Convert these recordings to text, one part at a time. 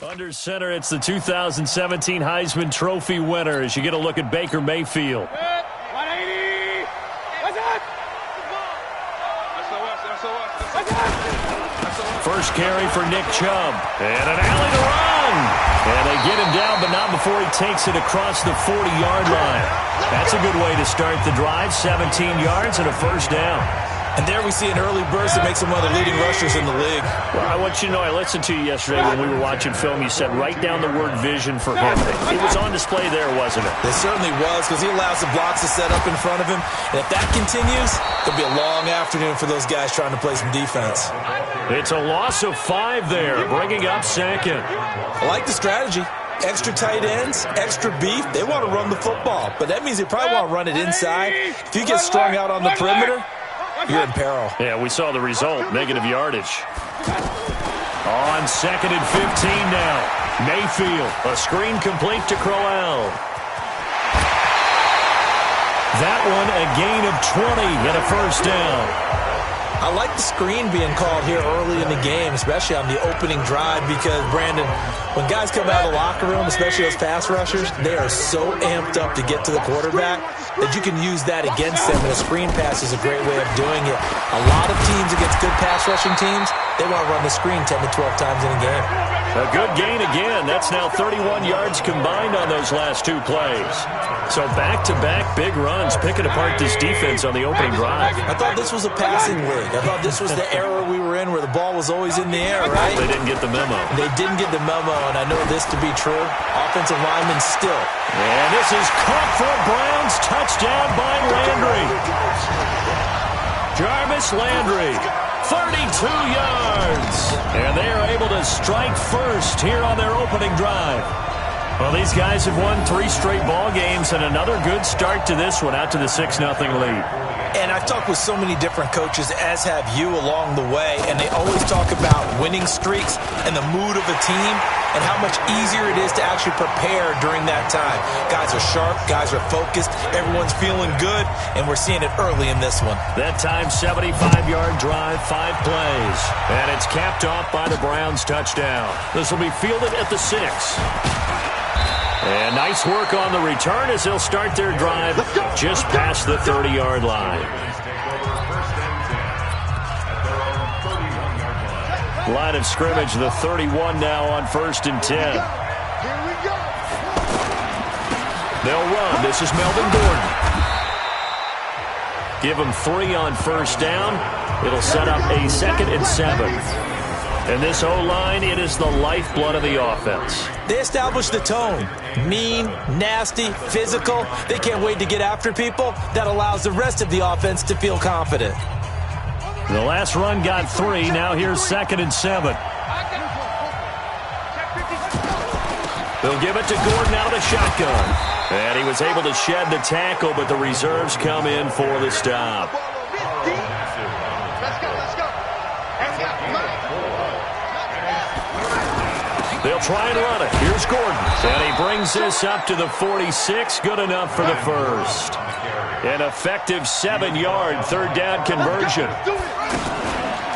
Under center, it's the 2017 Heisman Trophy winner as you get a look at Baker Mayfield. 180. What's up? First carry for Nick Chubb. And an alley to run. And they get him down, but not before he takes it across the 40-yard line. That's a good way to start the drive. 17 yards and a first down. And there we see an early burst that makes him one of the leading rushers in the league. Well, I want you to know, I listened to you yesterday when we were watching film. You said write down the word vision for him. It was on display there, wasn't it? It certainly was, because he allows the blocks to set up in front of him. And if that continues, it'll be a long afternoon for those guys trying to play some defense. It's a loss of 5 there, bringing up second. I like the strategy. Extra tight ends, extra beef. They want to run the football, but that means they probably want to run it inside. If you get strung out on the perimeter, you're in peril. Yeah, we saw the result, negative yardage. On 2nd and 15 now. Mayfield, a screen complete to Crowell. That one a gain of 20 and a first down. I like the screen being called here early in the game, especially on the opening drive, because, Brandon, when guys come out of the locker room, especially those pass rushers, they are so amped up to get to the quarterback that you can use that against them, and a screen pass is a great way of doing it. A lot of teams against good pass rushing teams, they want to run the screen 10 to 12 times in a game. A good gain again. That's now 31 yards combined on those last 2 plays. So back-to-back big runs, picking apart this defense on the opening drive. I thought this was a passing league. I thought this was the era we were in where the ball was always in the air, right? They didn't get the memo. They didn't get the memo, and I know this to be true. Offensive linemen still. And this is caught for Browns. Touchdown by Landry. Jarvis Landry, 32 yards. And they are able to strike first here on their opening drive. Well, these guys have won 3 straight ball games, and another good start to this one, out to the 6-0 lead. And I've talked with so many different coaches, as have you, along the way, and they always talk about winning streaks and the mood of a team and how much easier it is to actually prepare during that time. Guys are sharp, guys are focused, everyone's feeling good, and we're seeing it early in this one. That time, 75-yard drive, 5 plays. And it's capped off by the Browns' touchdown. This will be fielded at the 6. And nice work on the return as they'll start their drive just past the 30-yard line. Line of scrimmage, the 31 now on 1st and 10. They'll run. This is Melvin Gordon. Give them 3 on 1st down. It'll set up a 2nd and 7. And this O-line, it is the lifeblood of the offense. They establish the tone. Mean, nasty, physical. They can't wait to get after people. That allows the rest of the offense to feel confident. The last run got 3. Now here's 2nd and 7. They'll give it to Gordon out of the shotgun. And he was able to shed the tackle, but the reserves come in for the stop. They'll try and run it. Here's Gordon. And he brings this up to the 46. Good enough for the first. An effective 7-yard 3rd down conversion.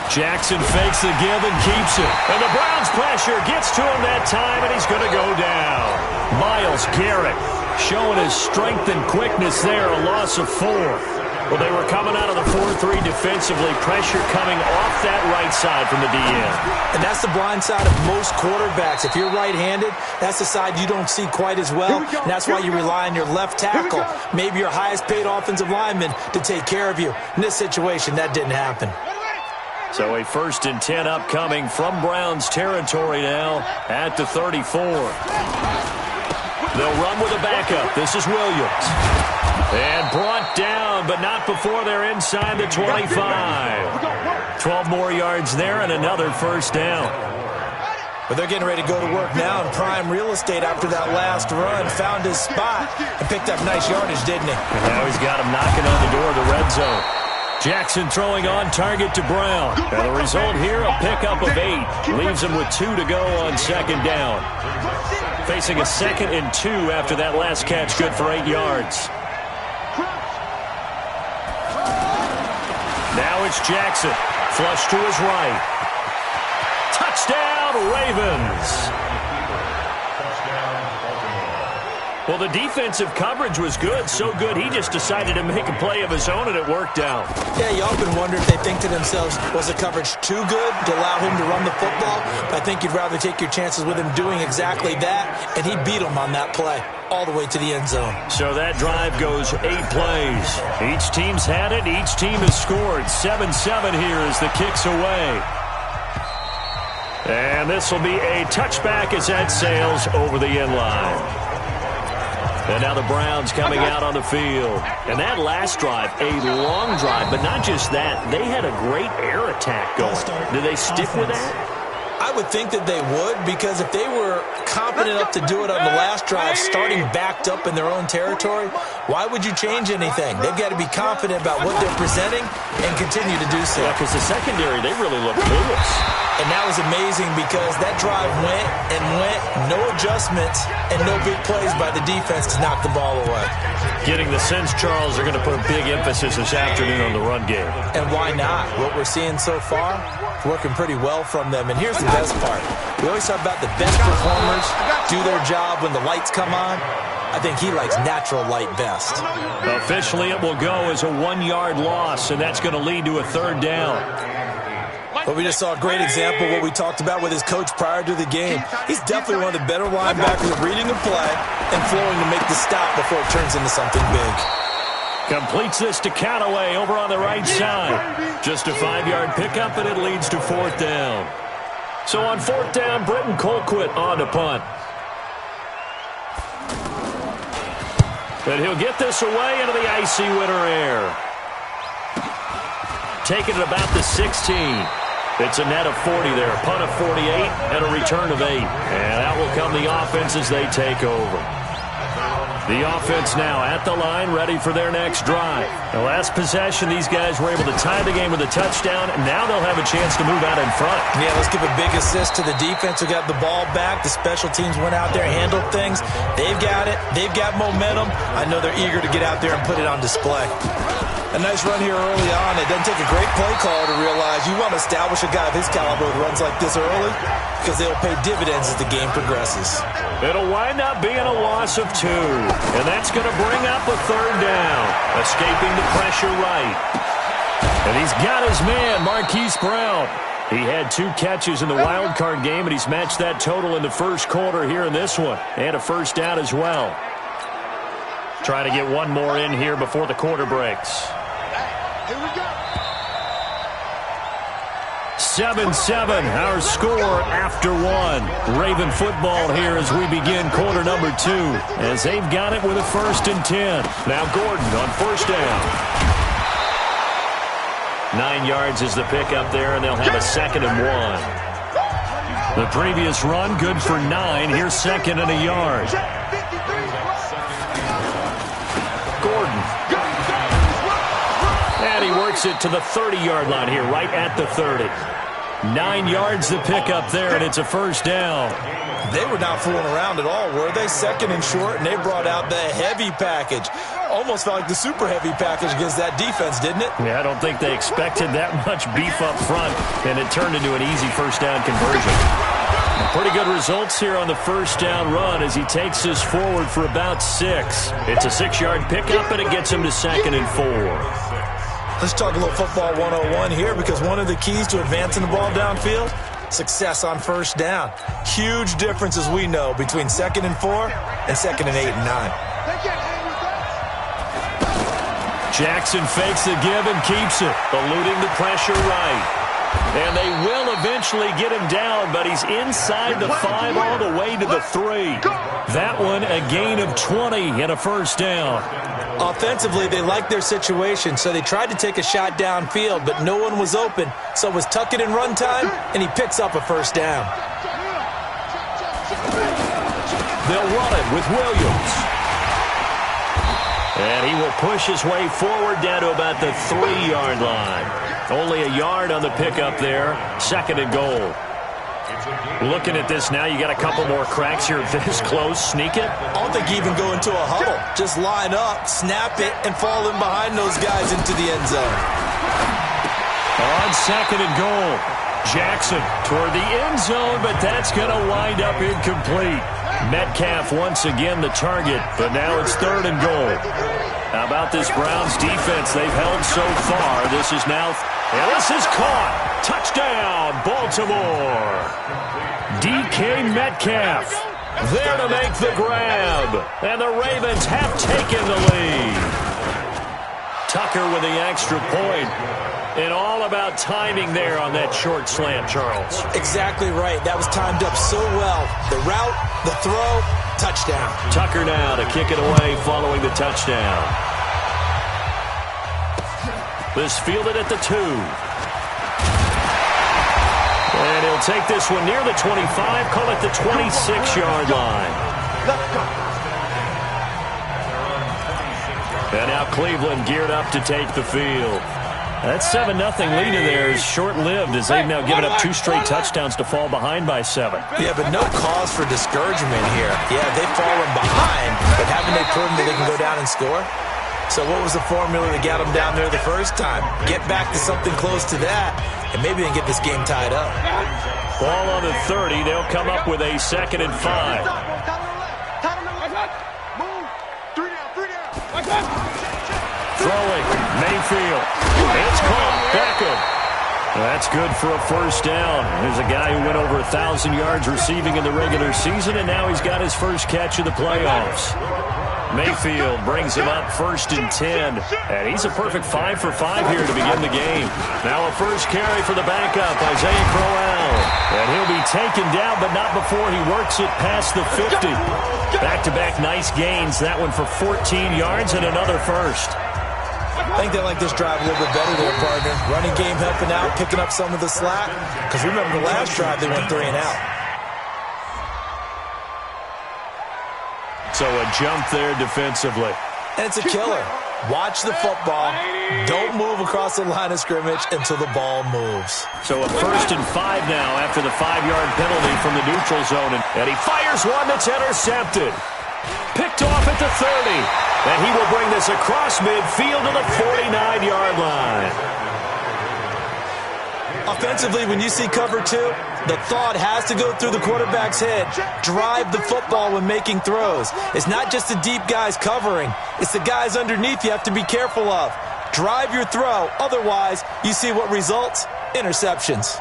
Jackson fakes the give and keeps it. And the Browns pressure gets to him that time, and he's going to go down. Myles Garrett showing his strength and quickness there. A loss of 4. Well, they were coming out of the 4-3 defensively. Pressure coming off that right side from the DN. And that's the blind side of most quarterbacks. If you're right-handed, that's the side you don't see quite as well. And that's why you rely on your left tackle, maybe your highest-paid offensive lineman, to take care of you. In this situation, that didn't happen. So a 1st and 10 upcoming from Browns territory now at the 34. They'll run with a backup. This is Williams. And brought down, but not before they're inside the 25. 12 more yards there and another 1st down. But they're getting ready to go to work now in prime real estate after that last run. Found his spot and picked up nice yardage, didn't he? And now he's got him knocking on the door of the red zone. Jackson throwing on target to Brown. And the result here, a pickup of 8. Leaves him with 2 to go on 2nd down. Facing a 2nd and 2 after that last catch, good for 8 yards. Now it's Jackson. Flush to his right. Touchdown, Ravens. Well, the defensive coverage was good, so good he just decided to make a play of his own, and it worked out. Yeah, you often wonder if they think to themselves, was the coverage too good to allow him to run the football? I think you'd rather take your chances with him doing exactly that, and he beat him on that play all the way to the end zone. So that drive goes 8 plays. Each team's had it. Each team has scored. 7-7 here as the kick's away. And this will be a touchback as that sails over the end line. And now the Browns coming out on the field. And that last drive, a long drive, but not just that. They had a great air attack going. Do they stick with that? I would think that they would, because if they were confident enough to do it on the last drive, starting backed up in their own territory, why would you change anything? They've got to be confident about what they're presenting and continue to do so. Yeah, because the secondary, they really look clueless. And that was amazing because that drive went and went, no adjustments and no big plays by the defense to knock the ball away. Getting the sense, Charles, they're going to put a big emphasis this afternoon on the run game. And why not? What we're seeing so far, working pretty well from them. And here's the best part. We always talk about the best performers do their job when the lights come on. I think he likes natural light best. Officially, it will go as a 1-yard loss, and that's going to lead to a 3rd down. But we just saw a great example of what we talked about with his coach prior to the game. He's definitely one of the better linebackers at reading the play and flowing to make the stop before it turns into something big. Completes this to Callaway over on the right side. Just a 5-yard pickup, and it leads to 4th down. So on 4th down, Britton Colquitt on to punt. And he'll get this away into the icy winter air. Taking it about the 16. It's a net of 40 there. Punt of 48 and a return of 8. And that will come the offense as they take over. The offense now at the line, ready for their next drive. The last possession, these guys were able to tie the game with a touchdown, and now they'll have a chance to move out in front. Yeah, let's give a big assist to the defense who got the ball back. The special teams went out there, handled things. They've got it. They've got momentum. I know they're eager to get out there and put it on display. A nice run here early on. It doesn't take a great play caller to realize you want to establish a guy of his caliber with runs like this early because they'll pay dividends as the game progresses. It'll wind up being a loss of 2. And that's going to bring up a 3rd down. Escaping the pressure right. And he's got his man, Marquise Brown. He had 2 catches in the wild card game, and he's matched that total in the first quarter here in this one. And a 1st down as well. Trying to get one more in here before the quarter breaks. Here we go. 7-7, our score after 1. Raven football here as we begin quarter number 2, as they've got it with a 1st and 10. Now Gordon on 1st down. 9 yards is the pickup there, and they'll have a 2nd and 1. The previous run good for 9. Here's 2nd and a yard. Gordon. And he works it to the 30-yard line here, right at the 30. 9 yards the pickup there, and it's a 1st down. They were not fooling around at all, were they? 2nd and short, and they brought out the heavy package. Almost felt like the super heavy package against that defense, didn't it? Yeah, I don't think they expected that much beef up front, and it turned into an easy 1st down conversion. Pretty good results here on the 1st down run as he takes this forward for about 6. It's a 6-yard pickup, and it gets him to 2nd and 4. Let's talk a little football 101 here, because one of the keys to advancing the ball downfield, success on 1st down. Huge difference, as we know, between 2nd and 4 and 2nd and 8 and 9. Jackson fakes the give and keeps it, eluding the pressure right. And they will eventually get him down, but he's inside the 5 all the way to the 3. That one a gain of 20 and a 1st down. Offensively, they liked their situation, so they tried to take a shot downfield, but no one was open. So it was tuck it in run time, and he picks up a 1st down. They'll run it with Williams. And he will push his way forward down to about the 3-yard line. Only a yard on the pickup there. 2nd and goal. Looking at this now, you got a couple more cracks here this close. Sneak it. I don't think you even go into a huddle. Just line up, snap it, and fall in behind those guys into the end zone. On 2nd and goal. Jackson toward the end zone, but that's going to wind up incomplete. Metcalf once again the target, but now it's 3rd and goal. How about this Browns defense? They've held so far. This is now, and this is caught. Touchdown, Baltimore. DK Metcalf there to make the grab. And the Ravens have taken the lead. Tucker with the extra point. And all about timing there on that short slant, Charles. Exactly right. That was timed up so well. The route, the throw, touchdown. Tucker now to kick it away following the touchdown. This fielded at the 2. And he'll take this one near the 25, call it the 26-yard line. And now Cleveland geared up to take the field. That 7-0 lead in there is short-lived as they've now given up 2 straight touchdowns to fall behind by 7. Yeah, but no cause for discouragement here. Yeah, they've fallen behind, but haven't they proven that they can go down and score? So what was the formula that got them down there the first time? Get back to something close to that, and maybe they can get this game tied up. Ball on the 30. They'll come up with a 2nd and 5. Throwing, Mayfield. It's caught. Beckham. That's good for a first down. There's a guy who went over 1,000 yards receiving in the regular season, and now he's got his first catch of the playoffs. Mayfield brings him up 1st and 10. And he's a perfect 5 for 5 here to begin the game. Now a first carry for the backup, Isaiah Crowell. And he'll be taken down, but not before he works it past the 50. Back-to-back nice gains. That one for 14 yards and another first. I think they like this drive a little bit better there, partner. Running game helping out, picking up some of the slack. Because remember the last drive, they went 3 and out. So a jump there defensively. And it's a killer. Watch the football. Don't move across the line of scrimmage until the ball moves. So a 1st and 5 now after the 5-yard penalty from the neutral zone. And he fires one that's intercepted. Picked off at the 30. And he will bring this across midfield to the 49-yard line. Offensively, when you see cover 2, the thought has to go through the quarterback's head. Drive the football when making throws. It's not just the deep guys covering. It's the guys underneath you have to be careful of. Drive your throw. Otherwise, you see what results? Interceptions.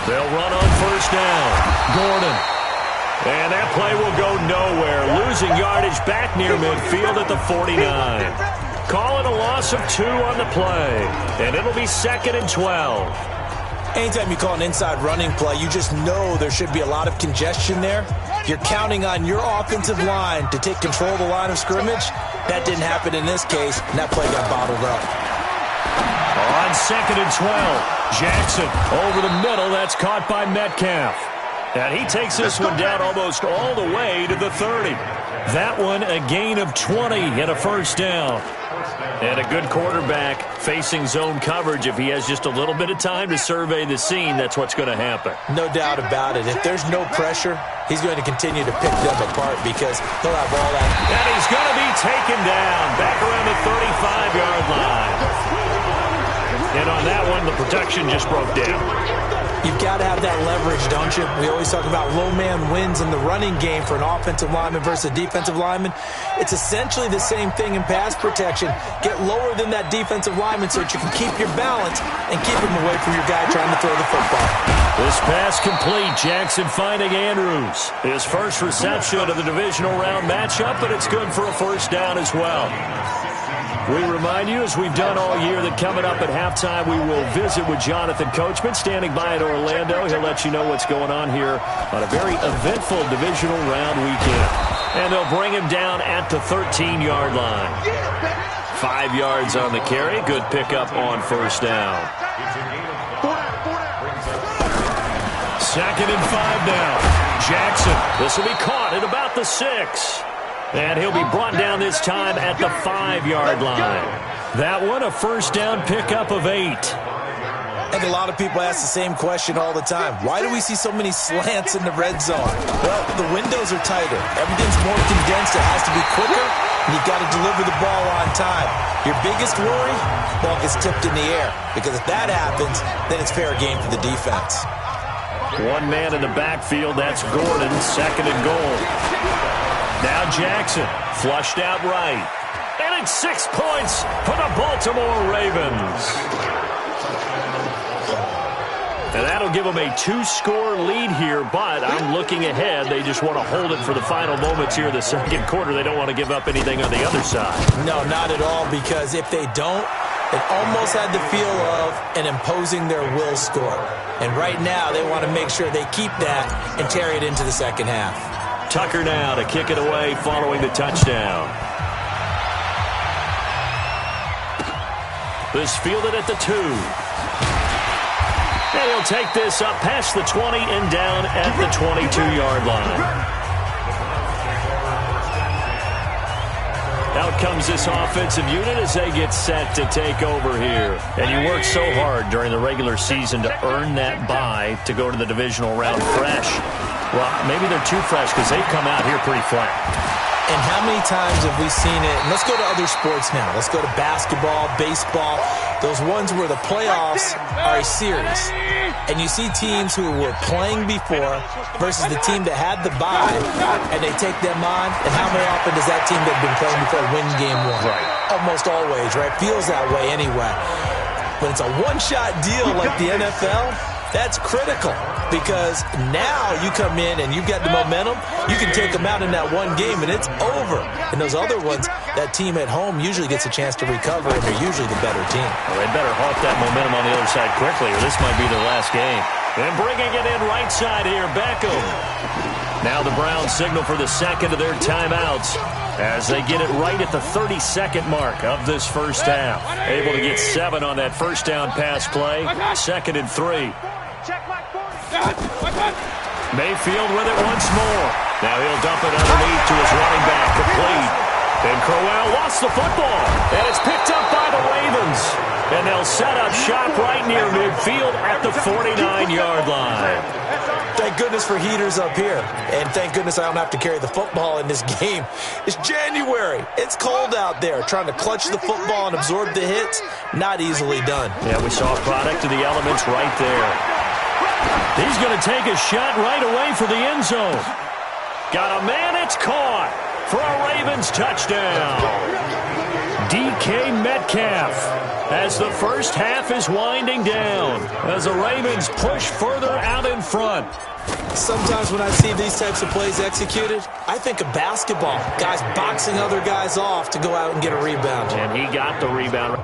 They'll run on first down. Gordon. And that play will go nowhere. Losing yardage back near midfield at the 49. Calling a loss of 2 on the play. And it'll be 2nd and 12. Anytime you call an inside running play, you just know there should be a lot of congestion there. You're counting on your offensive line to take control of the line of scrimmage. That didn't happen in this case, and that play got bottled up. On 2nd and 12, Jackson over the middle. That's caught by Metcalf. And he takes this one down almost all the way to the 30. That one a gain of 20 and a first down. And a good quarterback facing zone coverage. If he has just a little bit of time to survey the scene, that's what's going to happen. No doubt about it. If there's no pressure, he's going to continue to pick them apart because he'll have all that. And he's going to be taken down back around the 35-yard line. And on that one, the protection just broke down. You've got to have that leverage, don't you? We always talk about low man wins in the running game for an offensive lineman versus a defensive lineman. It's essentially the same thing in pass protection. Get lower than that defensive lineman so that you can keep your balance and keep him away from your guy trying to throw the football. This pass complete. Jackson finding Andrews. His first reception of the divisional round matchup, but it's good for a first down as well. We remind you, as we've done all year, that coming up at halftime, we will visit with Jonathan Coachman, standing by in Orlando. He'll let you know what's going on here on a very eventful divisional round weekend. And they'll bring him down at the 13-yard line. 5 yards on the carry. Good pickup on first down. 2nd and 5 now. Jackson. This will be caught at about the 6. And he'll be brought down this time at the 5-yard line. That one, a first down pickup of 8. I think a lot of people ask the same question all the time. Why do we see so many slants in the red zone? Well, the windows are tighter. Everything's more condensed. It has to be quicker, and you've got to deliver the ball on time. Your biggest worry, ball gets tipped in the air. Because if that happens, then it's fair game for the defense. One man in the backfield, that's Gordon, second and goal. Now Jackson, flushed out right. And it's 6 points for the Baltimore Ravens. And that'll give them a 2-score lead here, but I'm looking ahead. They just want to hold it for the final moments here in the second quarter. They don't want to give up anything on the other side. No, not at all, because if they don't, it almost had the feel of an imposing their will score. And right now, they want to make sure they keep that and carry it into the second half. Tucker now to kick it away following the touchdown. This fielded at the 2. And he'll take this up past the 20 and down at the 22-yard line. Out comes this offensive unit as they get set to take over here. And you work so hard during the regular season to earn that bye to go to the divisional round fresh. Well, maybe they're too fresh because they've come out here pretty flat. And how many times have we seen it? And let's go to other sports now. Let's go to basketball, baseball, those ones where the playoffs are a series. And you see teams who were playing before versus the team that had the bye, and they take them on. And how very often does that team that had been playing before win game one? Right. Almost always, right? Feels that way anyway. When it's a one-shot deal like the NFL, that's critical because now you come in and you've got the momentum. You can take them out in that one game, and it's over. And those other ones, that team at home usually gets a chance to recover, and they're usually the better team. Well, they better halt that momentum on the other side quickly, or this might be their last game. And bringing it in right side here, Beckham. Now the Browns signal for the second of their timeouts as they get it right at the 32nd mark of this first half. Able to get 7 on that first down pass play. 2nd and 3. Mayfield with it once more. Now he'll dump it underneath to his running back, complete. And Crowell lost the football. And it's picked up by the Ravens. And they'll set up shop right near midfield at the 49-yard line. Thank goodness for heaters up here. And thank goodness I don't have to carry the football in this game. It's January. It's cold out there. Trying to clutch the football and absorb the hits, not easily done. Yeah, we saw a product of the elements right there. He's going to take a shot right away for the end zone. Got a man, it's caught for a Ravens touchdown. DK Metcalf as the first half is winding down as the Ravens push further out in front. Sometimes when I see these types of plays executed, I think of basketball. Guys boxing other guys off to go out and get a rebound. And he got the rebound.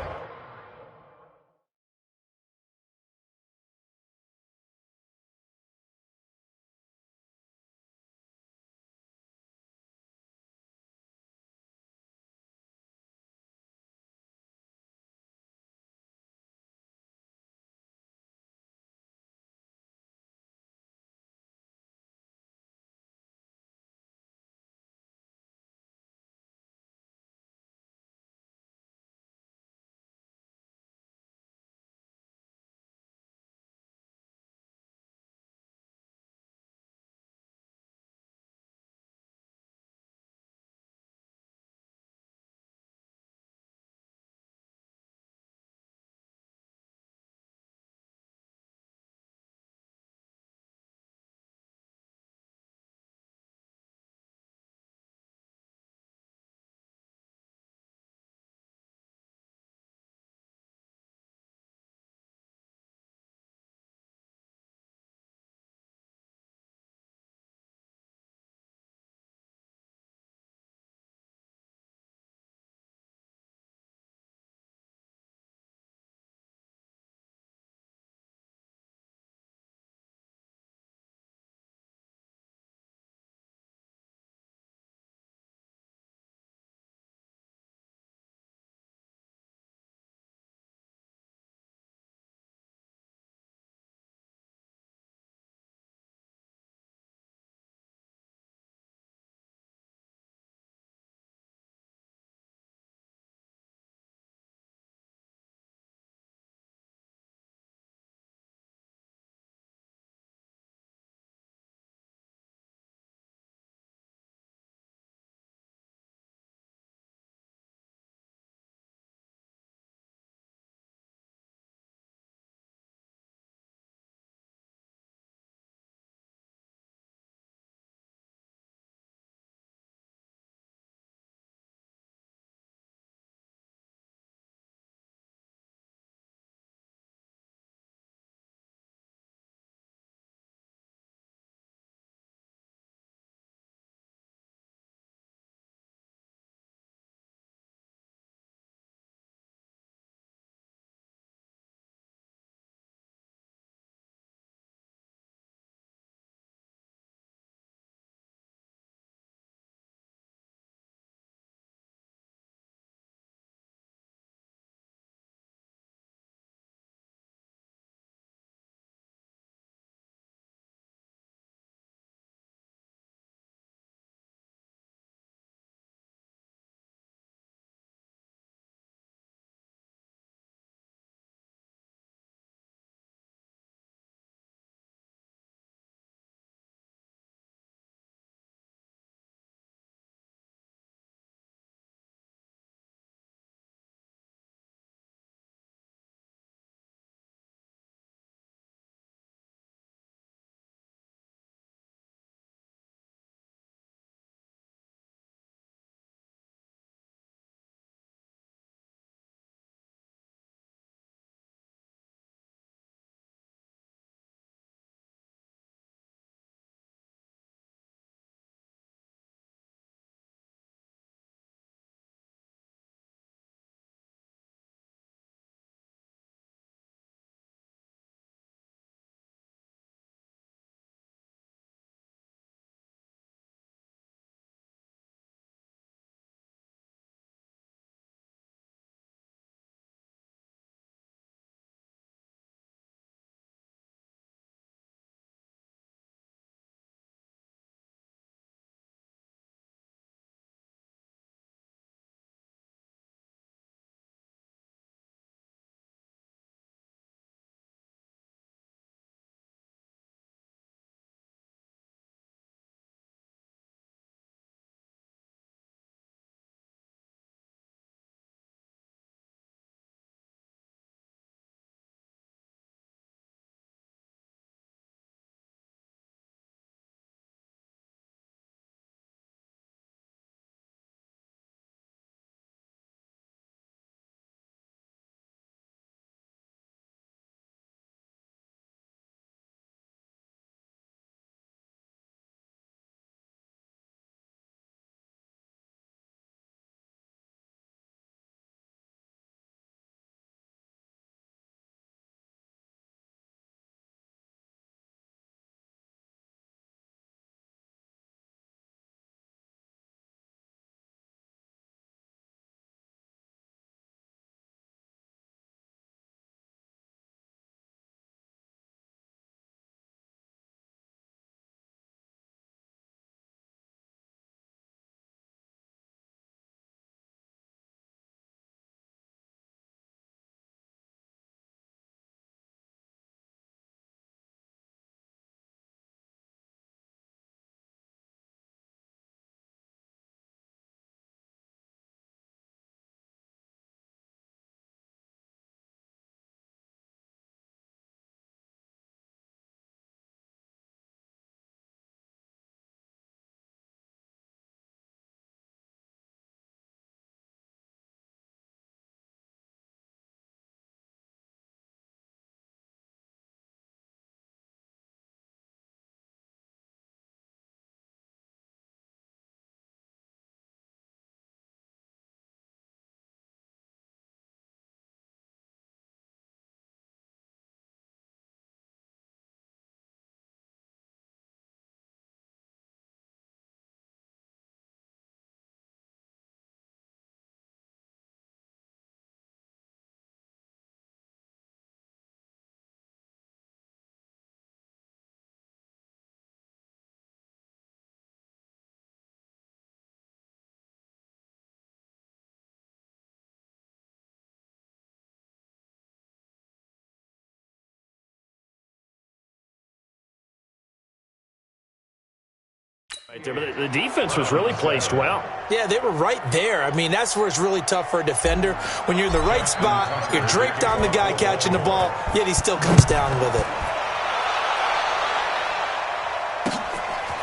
Right there, but the defense was really placed well. Yeah, they were right there. I mean, that's where it's really tough for a defender. When you're in the right spot, you're draped on the guy catching the ball, yet he still comes down with it.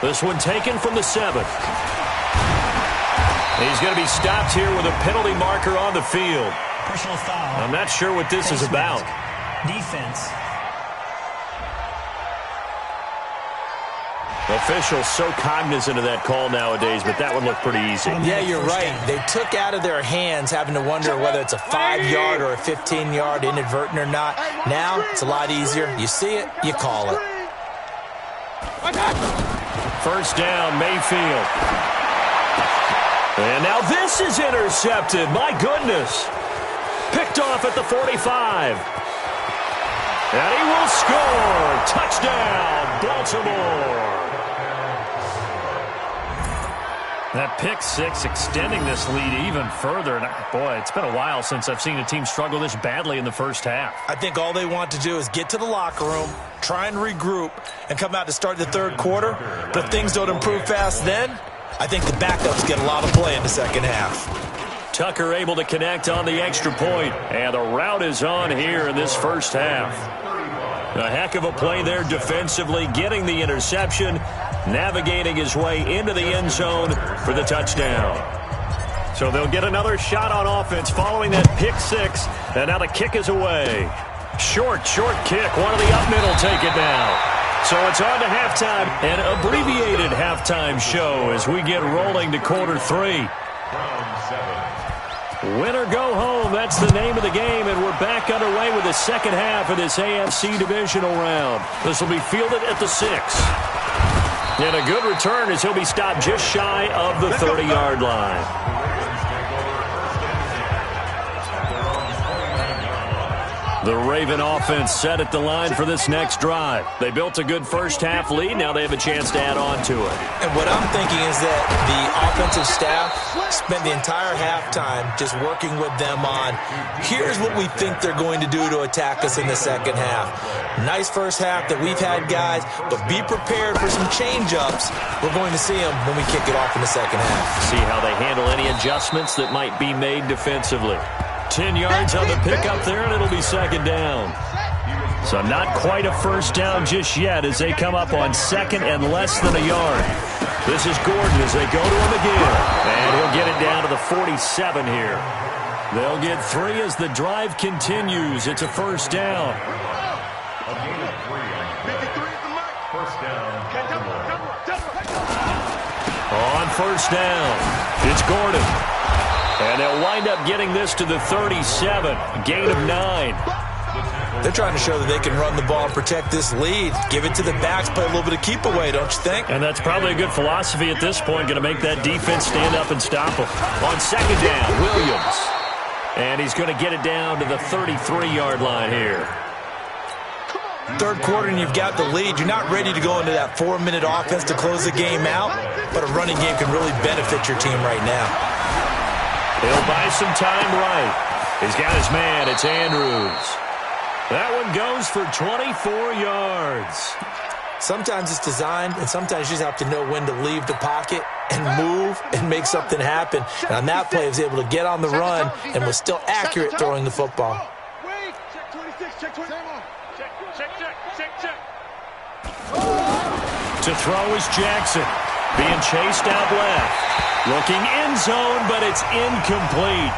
This one taken from the 7. He's going to be stopped here with a penalty marker on the field. Personal foul. I'm not sure what this is about. Defense. Officials so cognizant of that call nowadays, but that one looked pretty easy. Yeah, you're right. They took out of their hands having to wonder whether it's a 5-yard or a 15-yard inadvertent or not. Now, it's a lot easier. You see it, you call it. First down, Mayfield. And now this is intercepted. My goodness. Picked off at the 45. And he will score. Touchdown, Baltimore. That pick six extending this lead even further. And boy, it's been a while since I've seen a team struggle this badly in the first half. I think all they want to do is get to the locker room, try and regroup, and come out to start the third quarter. But if things don't improve fast then, I think the backups get a lot of play in the second half. Tucker able to connect on the extra point. And the route is on here in this first half. A heck of a play there defensively, getting the interception, navigating his way into the end zone for the touchdown. So they'll get another shot on offense following that pick six, and now the kick is away. Short kick. One of the up middle take it down. So it's on to halftime, an abbreviated halftime show as we get rolling to quarter 3. Win or go home, that's the name of the game, and we're back underway with the second half of this AFC divisional round. This will be fielded at the 6. And a good return as he'll be stopped just shy of the 30-yard line. The Raven offense set at the line for this next drive. They built a good first-half lead. Now they have a chance to add on to it. And what I'm thinking is that the offensive staff spent the entire halftime just working with them on, here's what we think they're going to do to attack us in the second half. Nice first half that we've had, guys, but be prepared for some change-ups. We're going to see them when we kick it off in the second half. See how they handle any adjustments that might be made defensively. 10 yards on the pickup there, and it'll be second down. So not quite a first down just yet as they come up on second and less than a yard. This is Gordon as they go to him again. And he'll get it down to the 47 here. They'll get 3 as the drive continues. It's a first down. On first down, it's Gordon. And they'll wind up getting this to the 37, gain of 9. They're trying to show that they can run the ball and protect this lead. Give it to the backs, play a little bit of keep away, don't you think? And that's probably a good philosophy at this point, going to make that defense stand up and stop them. On second down, Williams. And he's going to get it down to the 33-yard line here. Third quarter and you've got the lead. You're not ready to go into that 4-minute offense to close the game out, but a running game can really benefit your team right now. He'll buy some time right. He's got his man. It's Andrews. That one goes for 24 yards. Sometimes it's designed, and sometimes you just have to know when to leave the pocket and move and make something happen. And on that play, he was able to get on the run and was still accurate throwing the football. To throw is Jackson. Being chased out left. Looking end zone, but it's incomplete.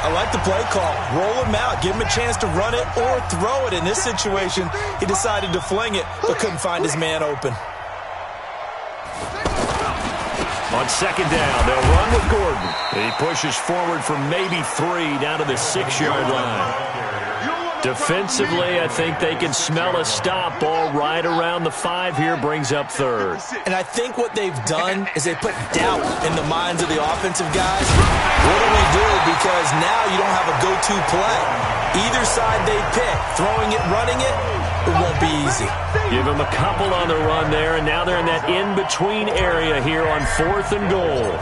I like the play call. Roll him out. Give him a chance to run it or throw it. In this situation, he decided to fling it, but couldn't find his man open. On second down, they'll run with Gordon. He pushes forward for maybe 3 down to the 6-yard line. Defensively, I think they can smell a stop. Ball right around the 5 here, brings up third. And I think what they've done is they put doubt in the minds of the offensive guys. What do we do? Because now you don't have a go-to play. Either side they pick, throwing it, running it, it won't be easy. Give them a couple on the run there, and now they're in that in-between area here on 4th and goal.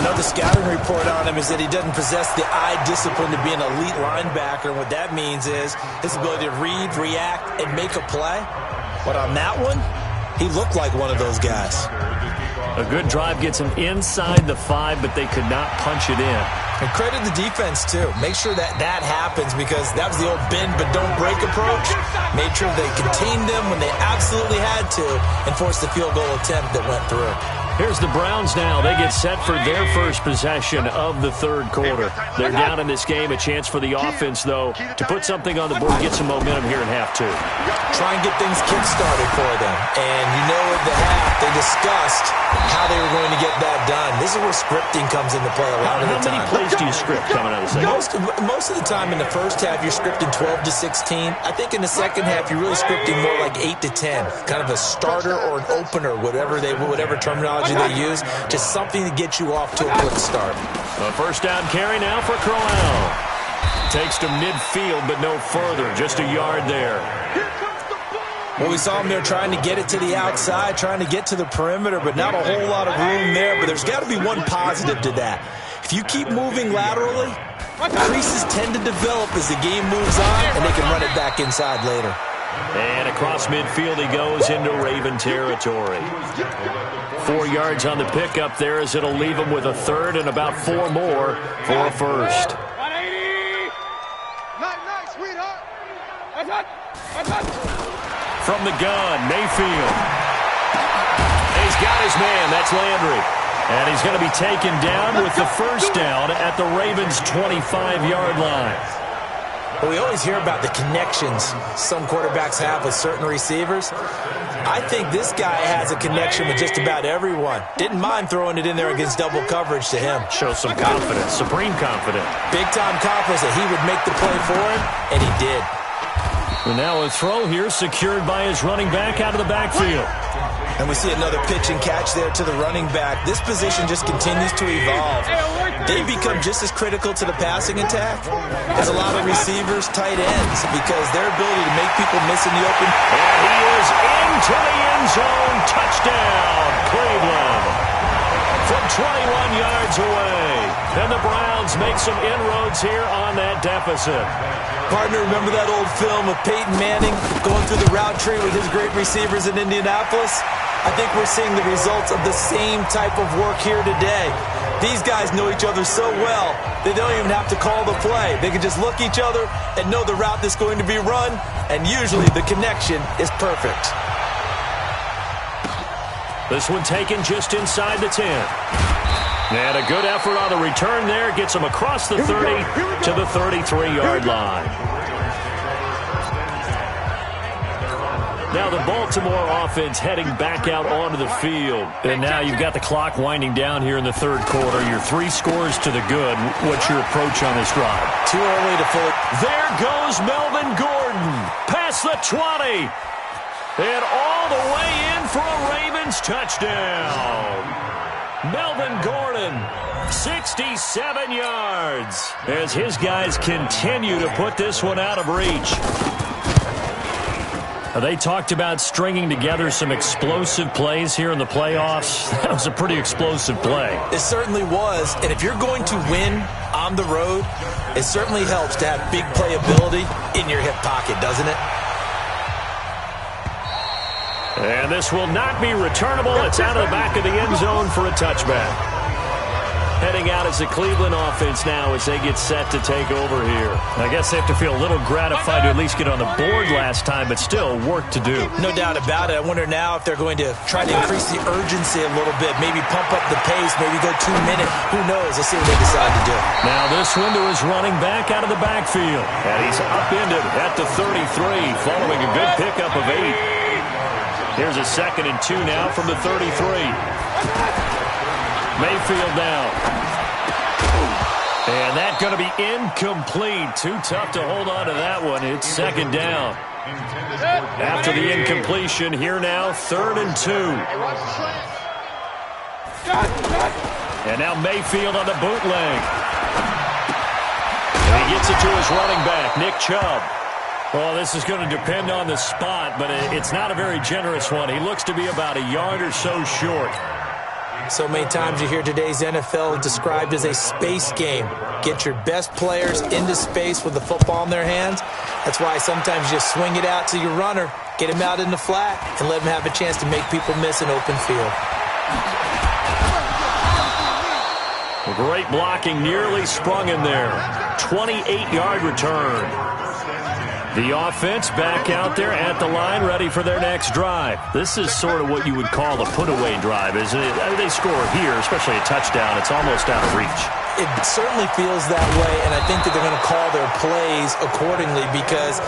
Another scouting report on him is that he doesn't possess the eye discipline to be an elite linebacker. And what that means is his ability to read, react, and make a play. But on that one, he looked like one of those guys. A good drive gets them inside the 5, but they could not punch it in. And credit the defense, too. Make sure that happens because that was the old bend but don't break approach. Made sure they contained them when they absolutely had to and forced the field goal attempt that went through. Here's the Browns now. They get set for their first possession of the third quarter. They're down in this game. A chance for the offense, though, to put something on the board, get some momentum here in half 2. Try and get things kick-started for them. And you know at the half, they discussed how they were going to get that done. This is where scripting comes into play a lot of the time. How many plays do you script coming out of the second? Most of the time in the first half, you're scripting 12 to 16. I think in the second half, you're really scripting more like 8 to 10. Kind of a starter or an opener, whatever terminology they use, just something to get you off to a quick start. A first down carry now for Crowell. Takes to midfield, but no further. Just a yard there. Well, we saw him there trying to get it to the outside, trying to get to the perimeter, but not a whole lot of room there. But there's got to be one positive to that. If you keep moving laterally, creases tend to develop as the game moves on, and they can run it back inside later. And across midfield he goes into Raven territory. 4 yards on the pickup there as it'll leave him with a third and about 4 more for a first. 180. Nice, sweetheart. From the gun, Mayfield. He's got his man. That's Landry. And he's going to be taken down with the first down at the Ravens' 25-yard line. Well, we always hear about the connections some quarterbacks have with certain receivers. I think this guy has a connection with just about everyone. Didn't mind throwing it in there against double coverage to him. Shows some confidence, supreme confidence. Big-time confidence that he would make the play for him, and he did. And now a throw here secured by his running back out of the backfield. And we see another pitch and catch there to the running back. This position just continues to evolve. They become just as critical to the passing attack as a lot of receivers, tight ends, because their ability to make people miss in the open. And he is into the end zone. Touchdown, Cleveland. From 21 yards away. And the Browns make some inroads here on that deficit. Partner, remember that old film of Peyton Manning going through the route tree with his great receivers in Indianapolis? I think we're seeing the results of the same type of work here today. These guys know each other so well, they don't even have to call the play. They can just look each other and know the route that's going to be run, and usually the connection is perfect. This one taken just inside the 10. And a good effort on the return there. Gets him across the 30 to the 33-yard line. Now the Baltimore offense heading back out onto the field. And now you've got the clock winding down here in the third quarter. Your 3 scores to the good. What's your approach on this drive? Too early to fully. There goes Melvin Gordon. Past the 20. And all the way in for a Ravens touchdown. Melvin Gordon, 67 yards, as his guys continue to put this one out of reach. They talked about stringing together some explosive plays here in the playoffs. That was a pretty explosive play. It certainly was, and if you're going to win on the road, it certainly helps to have big playability in your hip pocket, doesn't it? And this will not be returnable. It's out of the back of the end zone for a touchback. Heading out as the Cleveland offense now as they get set to take over here. I guess they have to feel a little gratified to at least get on the board last time, but still work to do. No doubt about it. I wonder now if they're going to try to increase the urgency a little bit, maybe pump up the pace, maybe go 2 minutes. Who knows? Let's see what they decide to do. Now this one to his running back out of the backfield. And he's upended at the 33 following a good pickup of 8. Here's a 2nd and 2 now from the 33. Mayfield now. And that's going to be incomplete. Too tough to hold on to that one. It's 2nd down. After the incompletion, here now, 3rd and 2. And now Mayfield on the bootleg. And he gets it to his running back, Nick Chubb. Well, this is going to depend on the spot, but it's not a very generous one. He looks to be about a yard or so short. So many times you hear today's NFL described as a space game. Get your best players into space with the football in their hands. That's why sometimes you just swing it out to your runner, get him out in the flat, and let him have a chance to make people miss an open field. Great blocking, nearly sprung in there. 28-yard return. The offense back out there at the line, ready for their next drive. This is sort of what you would call a put-away drive, isn't it? They score here, especially a touchdown. It's almost out of reach. It certainly feels that way, and I think that they're going to call their plays accordingly because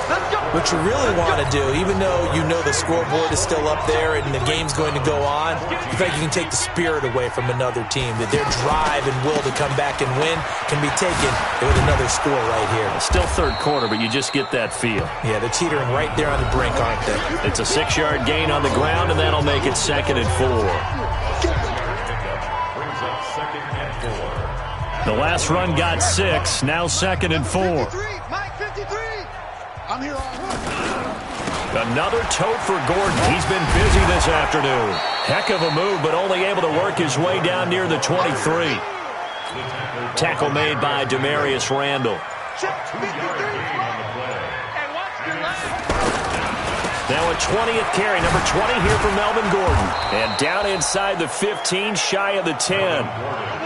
what you really want to do, even though you know the scoreboard is still up there and the game's going to go on, in fact, you can take the spirit away from another team, that their drive and will to come back and win can be taken with another score right here. Still third quarter, but you just get that feel. Yeah, they're teetering right there on the brink, aren't they? It's a 6-yard gain on the ground, and that'll make it 2nd and 4. The last run got 6, now 2nd and 4. Another tote for Gordon. He's been busy this afternoon. Heck of a move, but only able to work his way down near the 23. Tackle made by Demarius Randall. Now a 20th carry, number 20 here for Melvin Gordon. And down inside the 15, shy of the 10.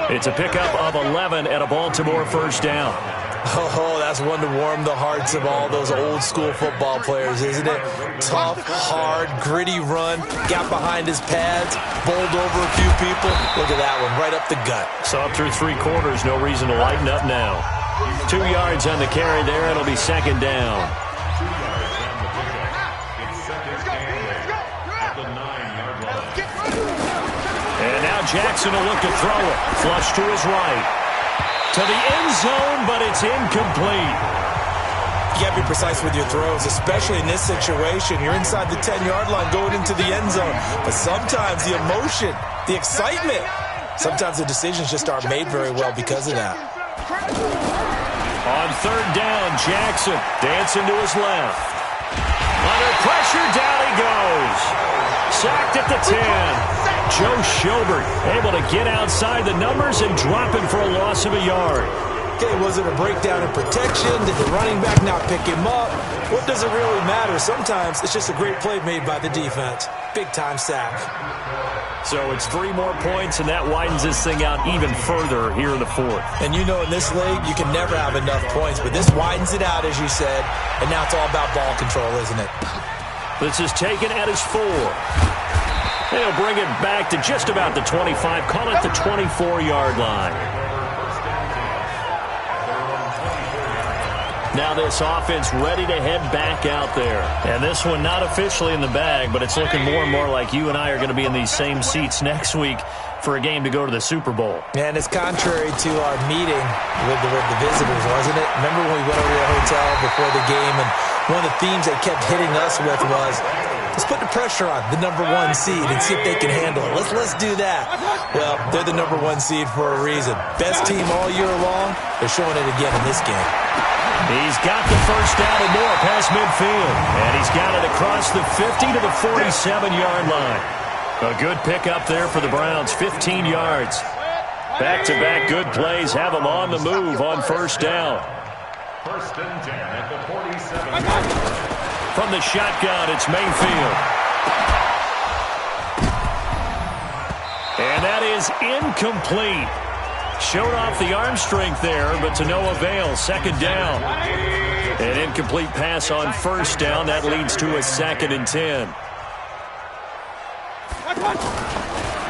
It's a pickup of 11 and a Baltimore first down. Oh, that's one to warm the hearts of all those old-school football players, isn't it? Tough, hard, gritty run, got behind his pads, bowled over a few people. Look at that one, right up the gut. Saw through 3 quarters, no reason to lighten up now. 2 yards on the carry there, it'll be 2nd down. And now Jackson will look to throw it. Flush to his right. To the end zone, but it's incomplete. You got to be precise with your throws, especially in this situation. You're inside the 10-yard line going into the end zone. But sometimes the emotion, the excitement, sometimes the decisions just aren't made very well because of that. On 3rd down, Jackson dancing to his left. Under pressure, down he goes. Sacked at the 10. Joe Schobert able to get outside the numbers and drop him for a loss of a yard. Okay, was it a breakdown in protection? Did the running back not pick him up? What does it really matter? Sometimes it's just a great play made by the defense. Big-time sack. So it's 3 more points, and that widens this thing out even further here in the 4th. And you know in this league, you can never have enough points, but this widens it out, as you said, and now it's all about ball control, isn't it? This is taken at his 4. They'll bring it back to just about the 25. Call it the 24-yard line. Now this offense ready to head back out there. And this one not officially in the bag, but it's looking more and more like you and I are going to be in these same seats next week for a game to go to the Super Bowl. And it's contrary to our meeting with the visitors, wasn't it? Remember when we went over to the hotel before the game, and one of the themes they kept hitting us with was, let's put the pressure on the number 1 seed and see if they can handle it. Let's do that. Well, they're the number 1 seed for a reason. Best team all year long. They're showing it again in this game. He's got the first down and more past midfield. And he's got it across the 50 to the 47-yard line. A good pickup there for the Browns, 15 yards. Back-to-back good plays have them on the move on first down. 1st and 10 at the 47. From the shotgun, it's Mayfield. And that is incomplete. Showed off the arm strength there, but to no avail. 2nd down. An incomplete pass on first down. That leads to a 2nd and 10.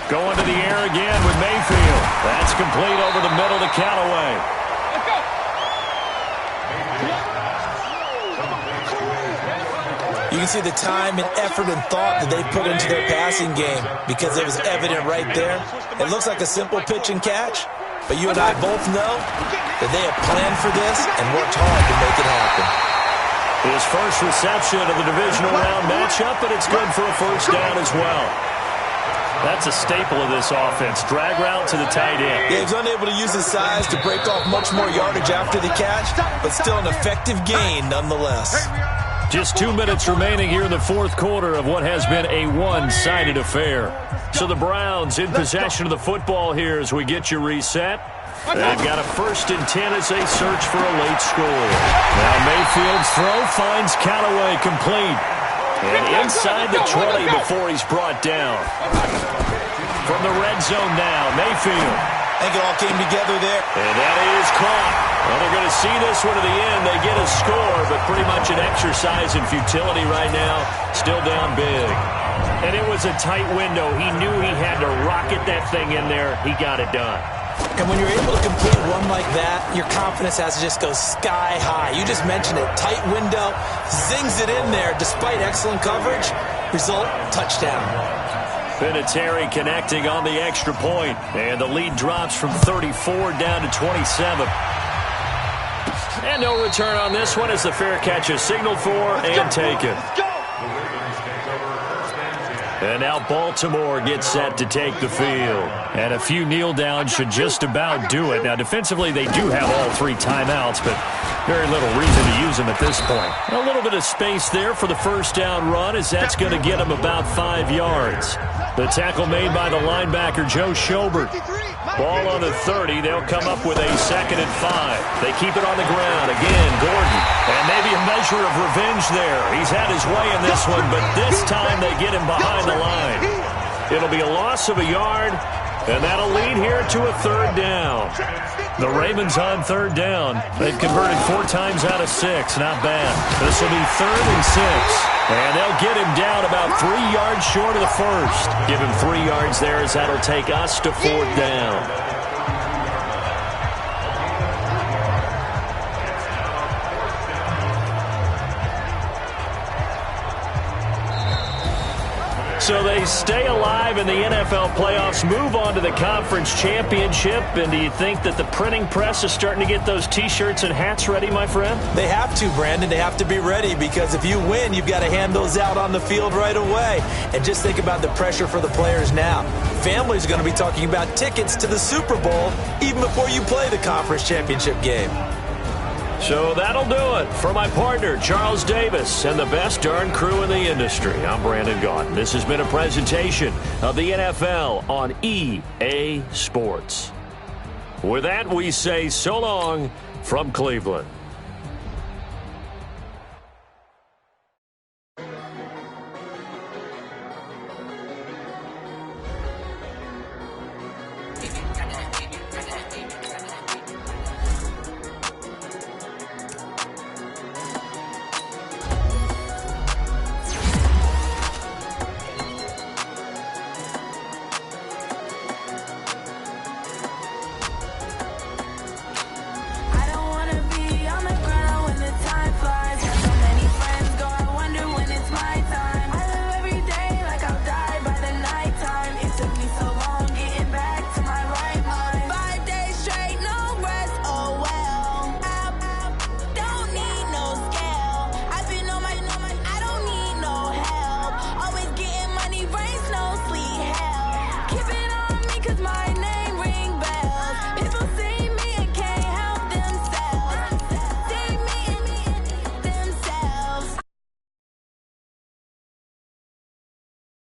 Going to the air again with Mayfield. That's complete over the middle to Callaway. You can see the time and effort and thought that they put into their passing game because it was evident right there. It looks like a simple pitch and catch, but you and I both know that they have planned for this and worked hard to make it happen. His first reception of the divisional round matchup, but it's good for a first down as well. That's a staple of this offense. Drag route to the tight end. Yeah, he's unable to use his size to break off much more yardage after the catch, but still an effective gain nonetheless. Just 2 minutes remaining here in the 4th quarter of what has been a one-sided affair. So the Browns in possession of the football here as we get you reset. They've got a 1st and 10 as they search for a late score. Now Mayfield's throw finds Callaway complete. And inside the 20 before he's brought down. From the red zone now, Mayfield. I think it all came together there. And that is caught. Well, they're going to see this one to the end. They get a score, but pretty much an exercise in futility right now. Still down big. And it was a tight window. He knew he had to rocket that thing in there. He got it done. And when you're able to complete one like that, your confidence has to just go sky high. You just mentioned it. Tight window, zings it in there despite excellent coverage. Result, touchdown. Vinatieri connecting on the extra point. And the lead drops from 34 down to 27. And no return on this one as the fair catch is signaled for and taken. And now Baltimore gets set to take the field. And a few kneel downs should just about do it. Now, defensively, they do have all 3 timeouts, but very little reason to use them at this point. A little bit of space there for the first down run as that's going to get them about 5 yards. The tackle made by the linebacker, Joe Schobert. Ball on the 30. They'll come up with a 2nd and 5. They keep it on the ground. Again, Gordon. And maybe a measure of revenge there. He's had his way in this one, but this time they get him behind the line. It'll be a loss of a yard, and that'll lead here to a 3rd down. The Ravens on 3rd down. They've converted 4 times out of 6. Not bad. This will be 3rd and 6. And they'll get him down about 3 yards short of the first. Give him 3 yards there as that'll take us to 4th down. So they stay alive in the NFL playoffs, move on to the conference championship. And do you think that the printing press is starting to get those T-shirts and hats ready, my friend? They have to, Brandon. They have to be ready because if you win, you've got to hand those out on the field right away. And just think about the pressure for the players now. Families are going to be talking about tickets to the Super Bowl even before you play the conference championship game. So that'll do it for my partner, Charles Davis, and the best darn crew in the industry. I'm Brandon Gaudin. This has been a presentation of the NFL on EA Sports. With that, we say so long from Cleveland.